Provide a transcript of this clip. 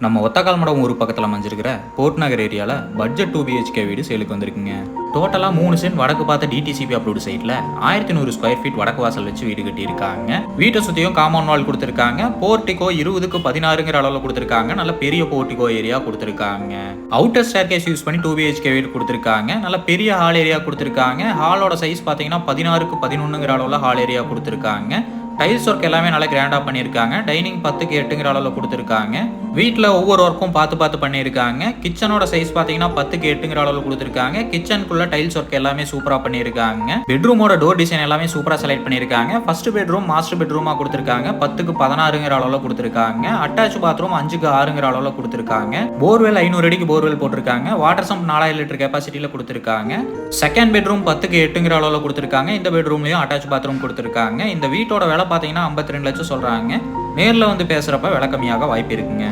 நம்ம ஒத்தக்கால்மடம் ஊர் பக்கத்தில் அமைஞ்சிருக்கிற போர்ட் நகர் ஏரியாவில் பட்ஜெட் 2 BHK வீடு சேலுக்கு வந்திருக்குங்க. டோட்டலாக 3 சென்ட் வடக்கு பார்த்த DTCP அப்ரூவ்டு சைட்டில் 1100 ஸ்கொயர் ஃபீட் வடக்கு வாசல் வச்சு வீடு கட்டியிருக்காங்க. வீட்டை சுற்றியும் காம்பவுண்ட் வால் கொடுத்துருக்காங்க. போர்ட்டிகோ 20க்கு 16ங்கிற அளவில் கொடுத்துருக்காங்க. நல்ல பெரிய போர்ட்டிகோ ஏரியா கொடுத்துருக்காங்க. அவுட்டர் ஸ்டேர்கேஸ் யூஸ் பண்ணி 2 BHK வீடு கொடுத்துருக்காங்க. நல்ல பெரிய ஹால் ஏரியா கொடுத்துருக்காங்க. ஹாலோட சைஸ் பார்த்தீங்கன்னா 16க்கு 11ங்கிற அளவில் ஹால் ஏரியா கொடுத்துருக்காங்க. டைல்ஸ் ஒர்க் எல்லாமே நல்லா கிராண்டாக பண்ணியிருக்காங்க. டைனிங் 10க்கு 8ங்கிற அளவில் கொடுத்துருக்காங்க. வீட்டில் ஒவ்வொரு ஒர்க்கும் பார்த்து பண்ணியிருக்காங்க. கிச்சனோட சைஸ் பார்த்தீங்கன்னா 10க்கு 8ங்கிற அளவில் கொடுத்துருக்காங்க. கிச்சனுக்குள்ள டைல்ஸ் ஒர்க் எல்லாமே சூப்பராக பண்ணியிருக்காங்க. பெட்ரூமோட டோர் டிசைன் எல்லாமே சூப்பராக செலக்ட் பண்ணியிருக்காங்க. ஃபர்ஸ்ட் பெட்ரூம் மாஸ்டர் பெட்ரூமாக கொடுத்துருக்காங்க. 10க்கு 16ங்கிற அளவில் கொடுத்துருக்காங்க. அட்டாச் பாத்ரூம் 5க்கு 6ங்கிற அளவில் கொடுத்துருக்காங்க. போர்வெல் 500 அடிக்கு போர்வெல் போட்டிருக்காங்க. வாட்டர் சம்ப் 4000 லிட்டர் கெப்பாசிட்டியில் கொடுத்துருக்காங்க. செகண்ட் பெட்ரூம் 10க்கு 8ங்கிற அளவில் கொடுத்துருக்காங்க. இந்த பெட்ரூம்லையும் அட்டாச் பாத்ரூம் கொடுத்துருக்காங்க. இந்த வீட்டோட விலை பார்த்தீங்கன்னா 52 லட்சம் சொல்கிறாங்க. நேரில் வந்து பேசுகிறப்ப விலை கம்மியாக வாய்ப்பு இருக்குங்க.